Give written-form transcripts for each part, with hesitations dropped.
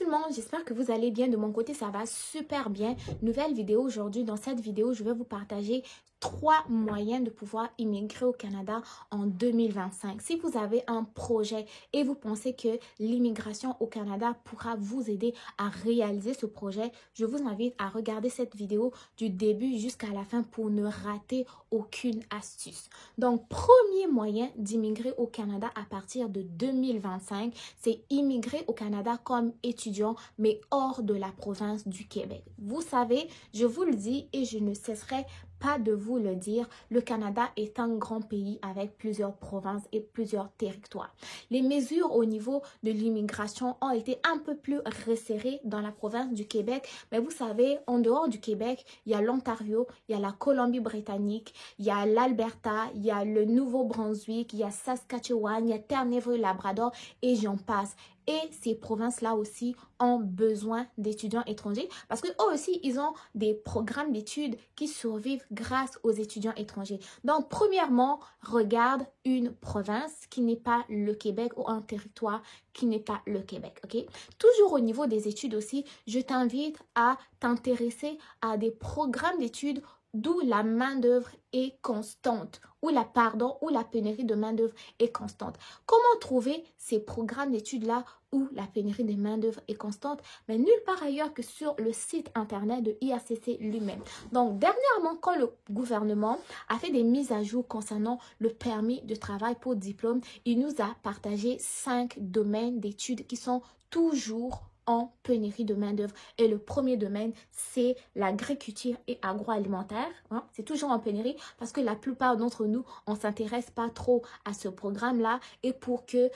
le monde, j'espère que vous allez bien. De mon côté, ça va super bien. Nouvelle vidéo aujourd'hui. Dans cette vidéo, je vais vous partager 3 moyens de pouvoir immigrer au Canada en 2025. Si vous avez un projet et vous pensez que l'immigration au Canada pourra vous aider à réaliser ce projet, je vous invite à regarder cette vidéo du début jusqu'à la fin pour ne rater aucune astuce. Donc, premier moyen d'immigrer au Canada à partir de 2025, c'est immigrer au Canada comme étudiant, mais hors de la province du Québec. Vous savez, je vous le dis et je ne cesserai pas de vous le dire, le Canada est un grand pays avec plusieurs provinces et plusieurs territoires. Les mesures au niveau de l'immigration ont été un peu plus resserrées dans la province du Québec, mais vous savez, en dehors du Québec, il y a l'Ontario, il y a la Colombie-Britannique, il y a l'Alberta, il y a le Nouveau-Brunswick, il y a Saskatchewan, il y a Terre-Neuve-Labrador et j'en passe. Et ces provinces-là aussi ont besoin d'étudiants étrangers parce qu'eux aussi, ils ont des programmes d'études qui survivent grâce aux étudiants étrangers. Donc, premièrement, regarde une province qui n'est pas le Québec ou un territoire qui n'est pas le Québec, ok? Toujours au niveau des études aussi, je t'invite à t'intéresser à des programmes d'études d'où la main-d'œuvre est constante, ou la pénurie de main-d'œuvre est constante. Comment trouver ces programmes d'études-là où la pénurie de main-d'œuvre est constante? Mais nulle part ailleurs que sur le site internet de IACC lui-même. Donc, dernièrement, quand le gouvernement a fait des mises à jour concernant le permis de travail pour diplôme, il nous a partagé 5 domaines d'études qui sont toujours en pénurie de main-d'œuvre. Et le premier domaine, c'est l'agriculture et agroalimentaire. Hein? C'est toujours en pénurie parce que la plupart d'entre nous, on ne s'intéresse pas trop à ce programme-là. Et pour que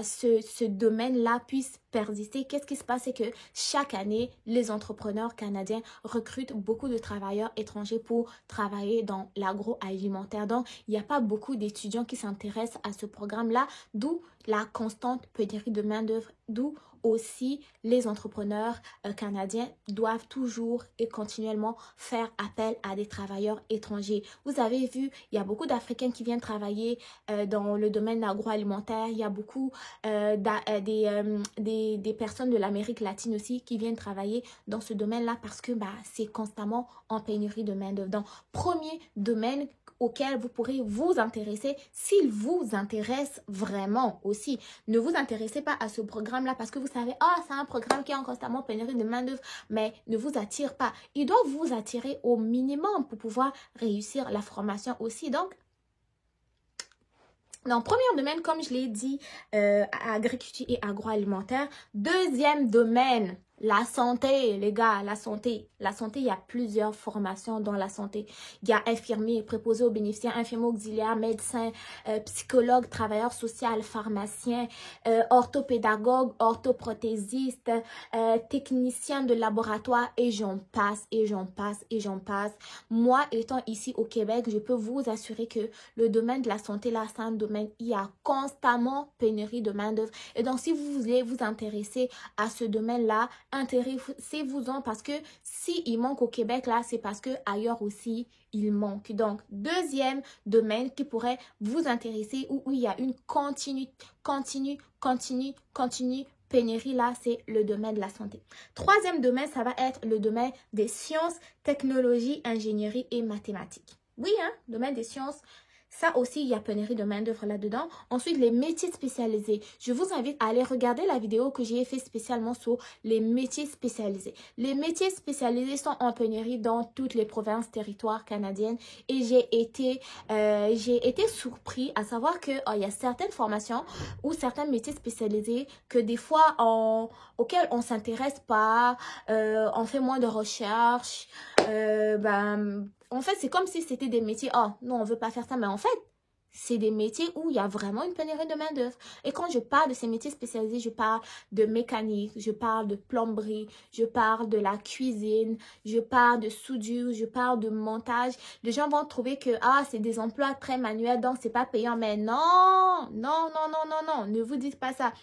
ce domaine-là puisse persister, qu'est-ce qui se passe? C'est que chaque année, les entrepreneurs canadiens recrutent beaucoup de travailleurs étrangers pour travailler dans l'agroalimentaire. Donc, il n'y a pas beaucoup d'étudiants qui s'intéressent à ce programme-là, d'où la constante pénurie de main-d'œuvre, d'où aussi les entrepreneurs canadiens doivent toujours et continuellement faire appel à des travailleurs étrangers. Vous avez vu, il y a beaucoup d'Africains qui viennent travailler dans le domaine agroalimentaire. Il y a beaucoup des personnes de l'Amérique latine aussi qui viennent travailler dans ce domaine-là parce que c'est constamment en pénurie de main-d'œuvre. Donc, premier domaine auquel vous pourrez vous intéresser s'il vous intéresse vraiment aussi. Ne vous intéressez pas à ce programme-là parce que vous savez, c'est un programme qui est en constamment pénurie de main-d'œuvre, mais ne vous attire pas. Il doit vous attirer au minimum pour pouvoir réussir la formation aussi. Donc, dans le premier domaine, comme je l'ai dit, agriculture et agroalimentaire. Deuxième domaine, la santé, les gars, la santé. La santé, il y a plusieurs formations dans la santé. Il y a infirmier, préposé aux bénéficiaires, infirmier auxiliaire, médecin, psychologue, travailleur social, pharmacien, orthopédagogue, orthoprothésiste, technicien de laboratoire et j'en passe, et j'en passe, et j'en passe. Moi, étant ici au Québec, je peux vous assurer que le domaine de la santé, là, c'est un domaine, il y a constamment pénurie de main-d'œuvre. Et donc, si vous voulez vous intéresser à ce domaine-là, intéressez-vous-en parce que s'il manque au Québec, là, c'est parce que ailleurs aussi, il manque. Donc, deuxième domaine qui pourrait vous intéresser où il y a une continue pénurie, là, c'est le domaine de la santé. Troisième domaine, ça va être le domaine des sciences, technologies, ingénierie et mathématiques. Oui, hein, domaine des sciences. Ça aussi, il y a pénurie de main-d'œuvre là-dedans. Ensuite, les métiers spécialisés. Je vous invite à aller regarder la vidéo que j'ai fait spécialement sur les métiers spécialisés. Les métiers spécialisés sont en pénurie dans toutes les provinces, territoires canadiennes. Et j'ai été surpris à savoir que il y a certaines formations ou certains métiers spécialisés que des fois, auxquels on ne s'intéresse pas, on fait moins de recherches, en fait, c'est comme si c'était des métiers, non, on veut pas faire ça, mais en fait, c'est des métiers où il y a vraiment une pénurie de main-d'œuvre. Et quand je parle de ces métiers spécialisés, je parle de mécanique, je parle de plomberie, je parle de la cuisine, je parle de soudure, je parle de montage. Les gens vont trouver que, c'est des emplois très manuels, donc c'est pas payant. Mais non, ne vous dites pas ça.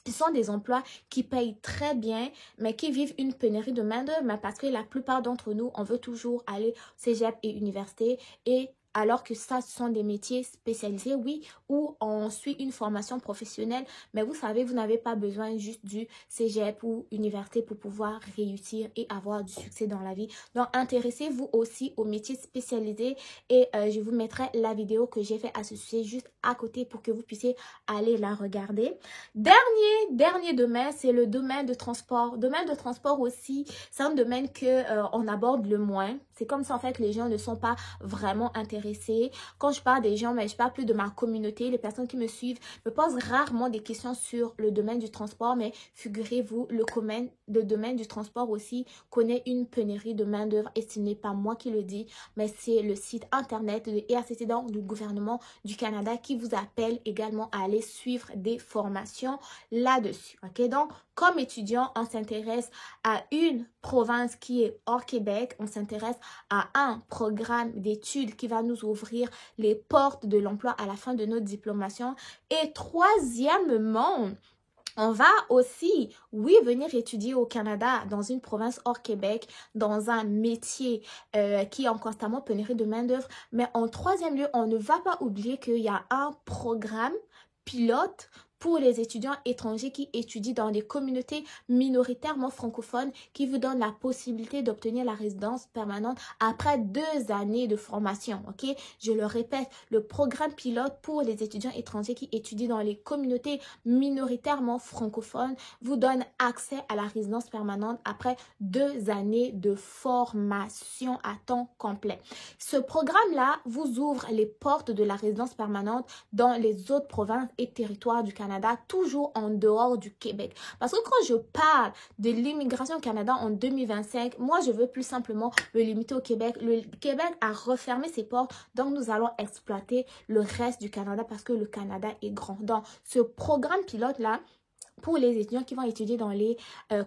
Ce sont des emplois qui payent très bien, mais qui vivent une pénurie de main-d'œuvre, parce que la plupart d'entre nous, on veut toujours aller au cégep et université et alors que ça, ce sont des métiers spécialisés, oui, où on suit une formation professionnelle. Mais vous savez, vous n'avez pas besoin juste du cégep ou université pour pouvoir réussir et avoir du succès dans la vie. Donc, intéressez-vous aussi aux métiers spécialisés et je vous mettrai la vidéo que j'ai fait à ce sujet juste à côté pour que vous puissiez aller la regarder. Dernier domaine, c'est le domaine de transport. Domaine de transport aussi, c'est un domaine que on aborde le moins. C'est comme ça, en fait, les gens ne sont pas vraiment intéressés. Quand je parle des gens, mais je parle plus de ma communauté. Les personnes qui me suivent me posent rarement des questions sur le domaine du transport, mais figurez-vous, le domaine du transport aussi connaît une pénurie de main-d'œuvre et ce n'est pas moi qui le dis, mais c'est le site internet de EACT, donc du gouvernement du Canada, qui vous appelle également à aller suivre des formations là-dessus. Ok, donc comme étudiant, on s'intéresse à une province qui est hors Québec, on s'intéresse à un programme d'études qui va nous ouvrir les portes de l'emploi à la fin de notre diplomation. Et troisièmement, on va aussi, oui, venir étudier au Canada, dans une province hors Québec, dans un métier qui est en constamment pénurie de main-d'œuvre. Mais en troisième lieu, on ne va pas oublier qu'il y a un programme pilote pour les étudiants étrangers qui étudient dans des communautés minoritairement francophones qui vous donne la possibilité d'obtenir la résidence permanente après 2 années de formation. Ok, je le répète, le programme pilote pour les étudiants étrangers qui étudient dans les communautés minoritairement francophones vous donne accès à la résidence permanente après 2 années de formation à temps complet. Ce programme-là vous ouvre les portes de la résidence permanente dans les autres provinces et territoires du Canada, toujours en dehors du Québec. Parce que quand je parle de l'immigration au Canada en 2025, moi, je veux plus simplement me limiter au Québec. Le Québec a refermé ses portes, donc nous allons exploiter le reste du Canada parce que le Canada est grand. Donc, ce programme pilote-là, pour les étudiants qui vont étudier dans les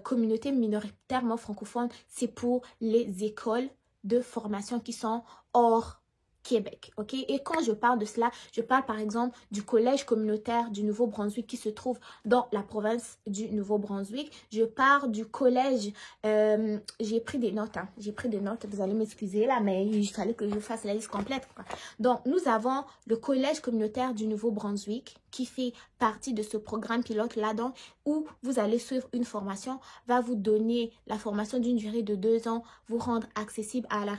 communautés minoritairement francophones, c'est pour les écoles de formation qui sont hors Québec, ok? Et quand je parle de cela, je parle par exemple du collège communautaire du Nouveau-Brunswick qui se trouve dans la province du Nouveau-Brunswick. Je parle du collège, j'ai pris des notes, vous allez m'excuser là, mais il fallait que je fasse la liste complète, quoi. Donc, nous avons le collège communautaire du Nouveau-Brunswick qui fait partie de ce programme pilote là-dedans où vous allez suivre une formation, va vous donner la formation d'une durée de 2 ans, vous rendre admissible à la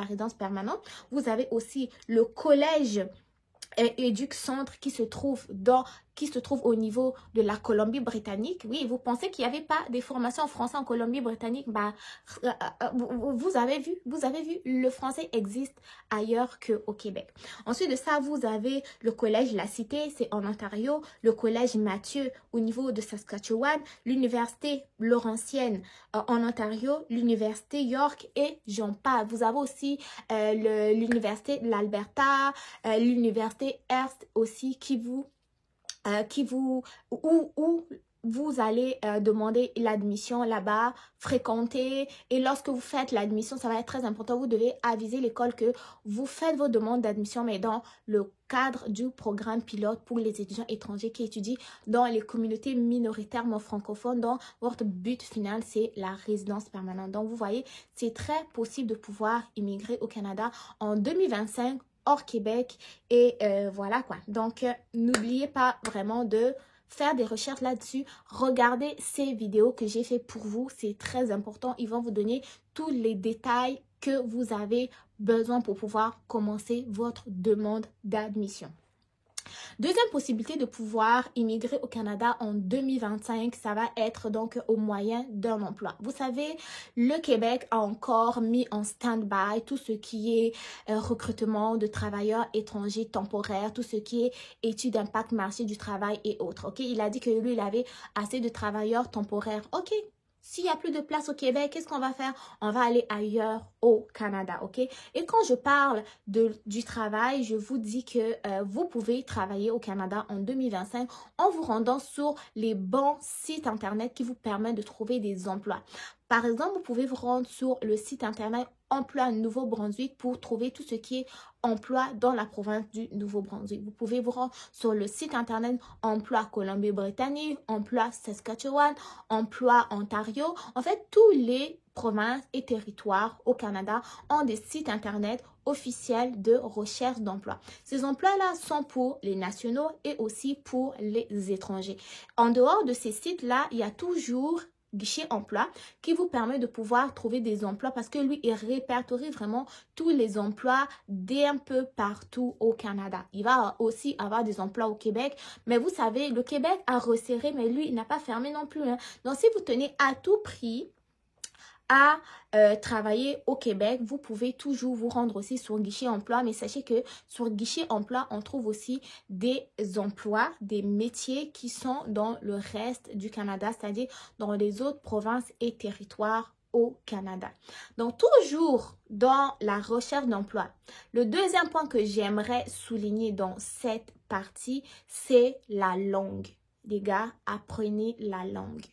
résidence permanente. Vous avez aussi le collège Éduc Centre qui se trouve au niveau de la Colombie-Britannique. Oui, vous pensez qu'il n'y avait pas des formations en français en Colombie-Britannique? Bah, vous avez vu, le français existe ailleurs qu'au Québec. Ensuite de ça, vous avez le collège La Cité, c'est en Ontario, le collège Mathieu au niveau de Saskatchewan, l'université Laurentienne en Ontario, l'université York et j'en passe. Vous avez aussi l'université de l'Alberta, l'université Hearst aussi où vous allez demander l'admission là-bas, fréquenter. Et lorsque vous faites l'admission, ça va être très important. Vous devez aviser l'école que vous faites vos demandes d'admission, mais dans le cadre du programme pilote pour les étudiants étrangers qui étudient dans les communautés minoritairement francophones. Donc, votre but final, c'est la résidence permanente. Donc, vous voyez, c'est très possible de pouvoir immigrer au Canada en 2025 hors Québec et voilà quoi. Donc, n'oubliez pas vraiment de faire des recherches là-dessus. Regardez ces vidéos que j'ai fait pour vous. C'est très important. Ils vont vous donner tous les détails que vous avez besoin pour pouvoir commencer votre demande d'admission. Deuxième possibilité de pouvoir immigrer au Canada en 2025, ça va être donc au moyen d'un emploi. Vous savez, le Québec a encore mis en stand-by tout ce qui est recrutement de travailleurs étrangers temporaires, tout ce qui est études d'impact marché du travail et autres. Ok, il a dit que lui, il avait assez de travailleurs temporaires. Ok. S'il n'y a plus de place au Québec, qu'est-ce qu'on va faire? On va aller ailleurs au Canada, ok? Et quand je parle du travail, je vous dis que vous pouvez travailler au Canada en 2025 en vous rendant sur les bons sites internet qui vous permettent de trouver des emplois. Par exemple, vous pouvez vous rendre sur le site internet Emploi Nouveau-Brunswick pour trouver tout ce qui est emploi dans la province du Nouveau-Brunswick. Vous pouvez vous rendre sur le site internet Emploi Colombie-Britannique, Emploi Saskatchewan, Emploi Ontario. En fait, tous les provinces et territoires au Canada ont des sites internet officiels de recherche d'emploi. Ces emplois-là sont pour les nationaux et aussi pour les étrangers. En dehors de ces sites-là, il y a toujours guichet emploi qui vous permet de pouvoir trouver des emplois parce que lui, il répertorie vraiment tous les emplois d'un peu partout au Canada. Il va aussi avoir des emplois au Québec, mais vous savez, le Québec a resserré, mais lui, il n'a pas fermé non plus. Hein. Donc, si vous tenez à tout prix à travailler au Québec, vous pouvez toujours vous rendre aussi sur guichet emploi, mais sachez que sur guichet emploi, on trouve aussi des emplois, des métiers qui sont dans le reste du Canada, c'est-à-dire dans les autres provinces et territoires au Canada. Donc, toujours dans la recherche d'emploi, le deuxième point que j'aimerais souligner dans cette partie, c'est la langue. Les gars, apprenez la langue.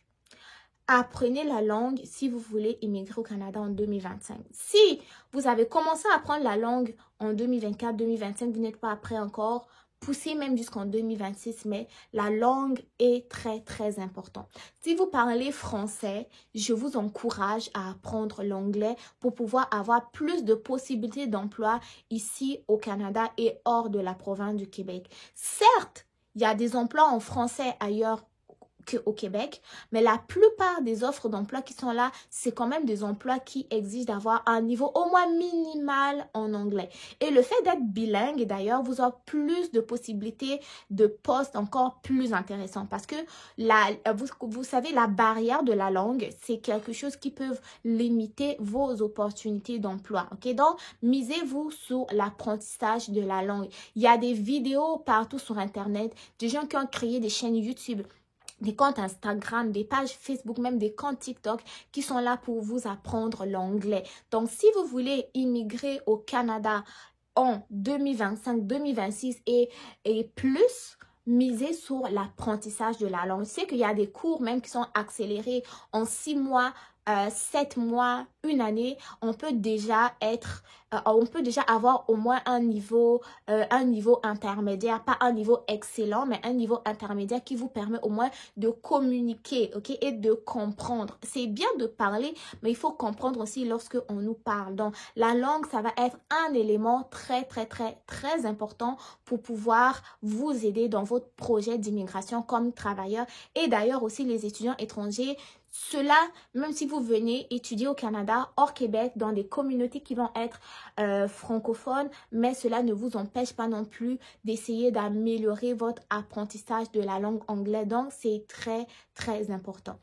Apprenez la langue si vous voulez immigrer au Canada en 2025. Si vous avez commencé à apprendre la langue en 2024, 2025, vous n'êtes pas prêt encore, poussez même jusqu'en 2026, mais la langue est très, très importante. Si vous parlez français, je vous encourage à apprendre l'anglais pour pouvoir avoir plus de possibilités d'emploi ici au Canada et hors de la province du Québec. Certes, il y a des emplois en français ailleurs au Québec, mais la plupart des offres d'emploi qui sont là, c'est quand même des emplois qui exigent d'avoir un niveau au moins minimal en anglais. Et le fait d'être bilingue, d'ailleurs, vous aurez plus de possibilités de postes encore plus intéressants parce que vous savez, la barrière de la langue, c'est quelque chose qui peut limiter vos opportunités d'emploi. Ok, donc misez-vous sur l'apprentissage de la langue. Il y a des vidéos partout sur Internet, des gens qui ont créé des chaînes YouTube, des comptes Instagram, des pages Facebook, même des comptes TikTok qui sont là pour vous apprendre l'anglais. Donc, si vous voulez immigrer au Canada en 2025, 2026 et plus, misez sur l'apprentissage de la langue. Je sais qu'il y a des cours même qui sont accélérés en 6 mois, 7 mois, une année. On peut déjà avoir au moins un niveau intermédiaire, pas un niveau excellent, mais un niveau intermédiaire qui vous permet au moins de communiquer, ok, et de comprendre. C'est bien de parler, mais il faut comprendre aussi lorsque on nous parle. Donc, la langue, ça va être un élément très, très, très, très important pour pouvoir vous aider dans votre projet d'immigration comme travailleur. Et d'ailleurs aussi les étudiants étrangers, cela, même si vous venez étudier au Canada, hors Québec, dans des communautés qui vont être francophones, mais cela ne vous empêche pas non plus d'essayer d'améliorer votre apprentissage de la langue anglaise. Donc, c'est très, très important.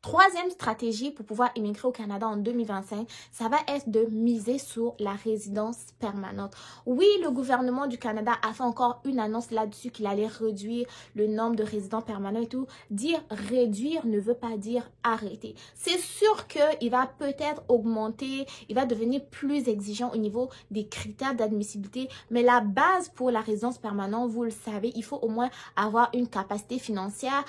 Troisième stratégie pour pouvoir immigrer au Canada en 2025, ça va être de miser sur la résidence permanente. Oui, le gouvernement du Canada a fait encore une annonce là-dessus qu'il allait réduire le nombre de résidents permanents et tout. Dire réduire ne veut pas dire arrêter. C'est sûr qu'il va peut-être augmenter, il va devenir plus exigeant au niveau des critères d'admissibilité, mais la base pour la résidence permanente, vous le savez, il faut au moins avoir une capacité financière,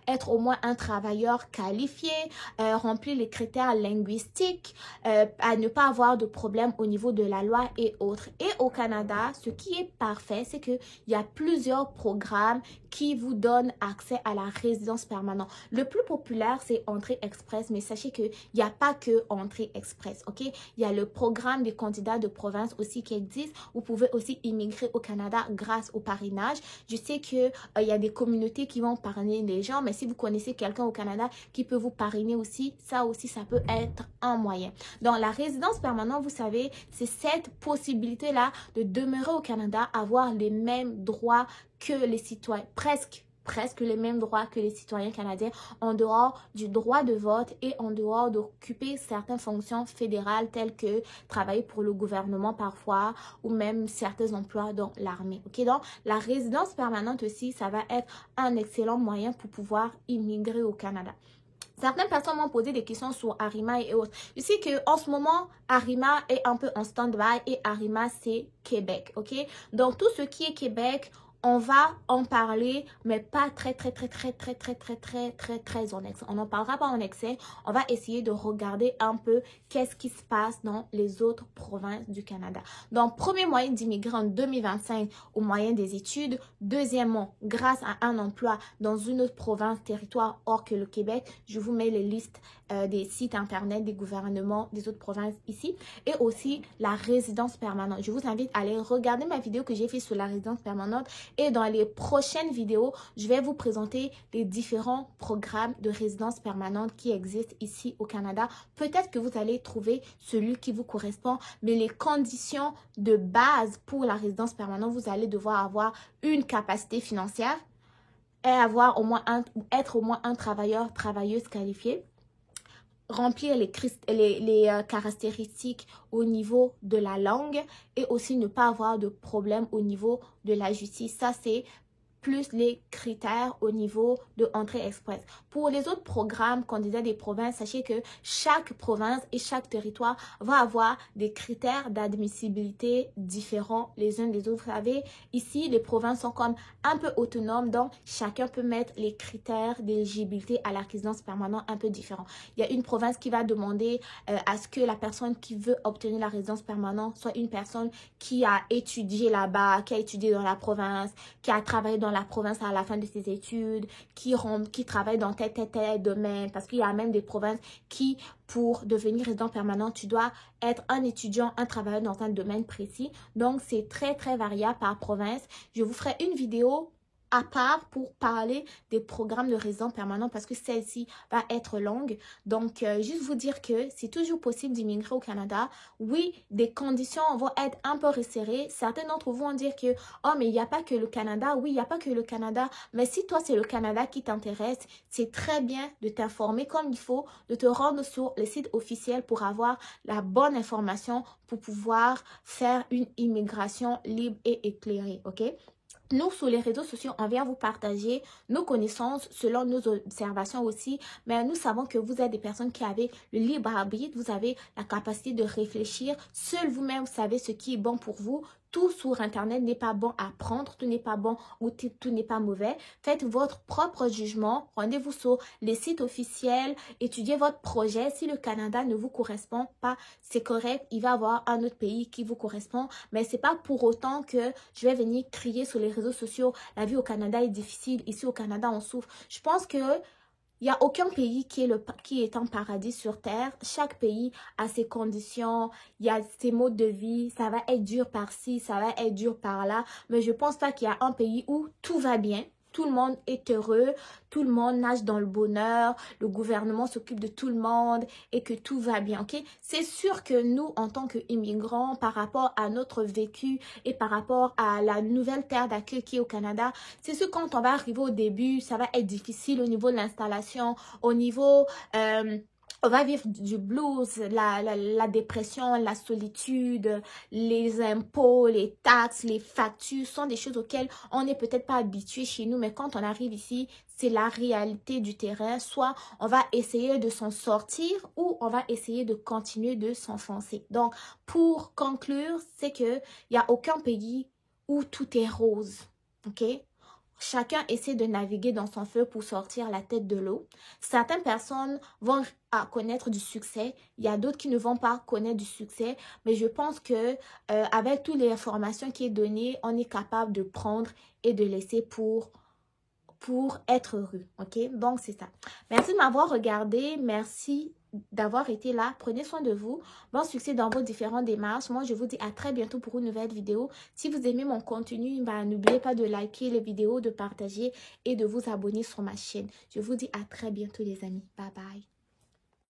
être au moins un travailleur qualifié, remplir les critères linguistiques, à ne pas avoir de problème au niveau de la loi et autres. Et au Canada, ce qui est parfait, c'est qu'il y a plusieurs programmes qui vous donnent accès à la résidence permanente. Le plus populaire, c'est Entrée Express, mais sachez qu'il n'y a pas que Entrée Express, ok? Il y a le programme des candidats de province aussi qui existe. Vous pouvez aussi immigrer au Canada grâce au parrainage. Je sais qu'il y a des communautés qui vont parrainer les gens, mais si vous connaissez quelqu'un au Canada qui peut vous parrainer aussi, ça peut être un moyen. Donc, la résidence permanente, vous savez, c'est cette possibilité-là de demeurer au Canada, avoir les mêmes droits que les citoyens, presque les mêmes droits que les citoyens canadiens, en dehors du droit de vote et en dehors d'occuper certaines fonctions fédérales telles que travailler pour le gouvernement parfois ou même certains emplois dans l'armée. Ok, donc la résidence permanente aussi, ça va être un excellent moyen pour pouvoir immigrer au Canada. Certaines personnes m'ont posé des questions sur Arima et autres. Je sais qu'en ce moment, Arima est un peu en stand-by et Arima, c'est Québec, ok? Donc, tout ce qui est Québec, on va en parler, mais pas très en excès. On n'en parlera pas en excès. On va essayer de regarder un peu qu'est-ce qui se passe dans les autres provinces du Canada. Donc, premier moyen d'immigrer en 2025 au moyen des études. Deuxièmement, grâce à un emploi dans une autre province, territoire hors que le Québec. Je vous mets les listes des sites internet, des gouvernements, des autres provinces ici. Et aussi la résidence permanente. Je vous invite à aller regarder ma vidéo que j'ai faite sur la résidence permanente. Et dans les prochaines vidéos, je vais vous présenter les différents programmes de résidence permanente qui existent ici au Canada. Peut-être que vous allez trouver celui qui vous correspond, mais les conditions de base pour la résidence permanente, vous allez devoir avoir une capacité financière et avoir être au moins un travailleuse qualifiée. Remplir les caractéristiques au niveau de la langue et aussi ne pas avoir de problème au niveau de la justice. Ça, c'est plus les critères au niveau de entrée express. Pour les autres programmes candidats des provinces, sachez que chaque province et chaque territoire va avoir des critères d'admissibilité différents les uns des autres. Vous savez, ici, les provinces sont comme un peu autonomes, donc chacun peut mettre les critères d'éligibilité à la résidence permanente un peu différents. Il y a une province qui va demander à ce que la personne qui veut obtenir la résidence permanente soit une personne qui a étudié là-bas, qui a étudié dans la province, qui a travaillé dans la province à la fin de ses études, qui travaille dans tel domaine, parce qu'il y a même des provinces qui, pour devenir résident permanent, tu dois être un étudiant, un travailleur dans un domaine précis. Donc, c'est très variable par province. Je vous ferai une vidéo à part pour parler des programmes de résidence permanent parce que celle-ci va être longue. Donc, juste vous dire que c'est toujours possible d'immigrer au Canada. Oui, des conditions vont être un peu resserrées. Certains d'entre vous vont dire que, oh, mais il n'y a pas que le Canada. Oui, il n'y a pas que le Canada. Mais si toi, c'est le Canada qui t'intéresse, c'est très bien de t'informer comme il faut, de te rendre sur les sites officiels pour avoir la bonne information pour pouvoir faire une immigration libre et éclairée, ok? Nous, sur les réseaux sociaux, on vient vous partager nos connaissances selon nos observations aussi. Mais nous savons que vous êtes des personnes qui avez le libre arbitre. Vous avez la capacité de réfléchir. Seul vous-même, vous savez ce qui est bon pour vous. Tout sur Internet n'est pas bon à prendre, tout n'est pas bon ou tout n'est pas mauvais. Faites votre propre jugement, rendez-vous sur les sites officiels, étudiez votre projet. Si le Canada ne vous correspond pas, c'est correct, il va y avoir un autre pays qui vous correspond. Mais c'est pas pour autant que je vais venir crier sur les réseaux sociaux, la vie au Canada est difficile, ici au Canada on souffre. Je pense que il n'y a aucun pays qui est un paradis sur terre. Chaque pays a ses conditions, il y a ses modes de vie. Ça va être dur par-ci, ça va être dur par-là. Mais je ne pense pas qu'il y a un pays où tout va bien. Tout le monde est heureux, tout le monde nage dans le bonheur, le gouvernement s'occupe de tout le monde et que tout va bien, ok? C'est sûr que nous, en tant qu'immigrants, par rapport à notre vécu et par rapport à la nouvelle terre d'accueil qui est au Canada, c'est sûr quand on va arriver au début, ça va être difficile au niveau de l'installation, au niveau... on va vivre du blues, la dépression, la solitude, les impôts, les taxes, les factures sont des choses auxquelles on n'est peut-être pas habitué chez nous. Mais quand on arrive ici, c'est la réalité du terrain. Soit on va essayer de s'en sortir ou on va essayer de continuer de s'enfoncer. Donc, pour conclure, c'est qu'il n'y a aucun pays où tout est rose. Ok? Chacun essaie de naviguer dans son feu pour sortir la tête de l'eau. Certaines personnes vont connaître du succès. Il y a d'autres qui ne vont pas connaître du succès. Mais je pense que avec toutes les informations qui est données, on est capable de prendre et de laisser pour être heureux. Ok? Donc, c'est ça. Merci de m'avoir regardé. Merci d'avoir été là. Prenez soin de vous. Bon succès dans vos différentes démarches. Moi, je vous dis à très bientôt pour une nouvelle vidéo. Si vous aimez mon contenu, n'oubliez pas de liker les vidéos, de partager et de vous abonner sur ma chaîne. Je vous dis à très bientôt les amis. Bye bye.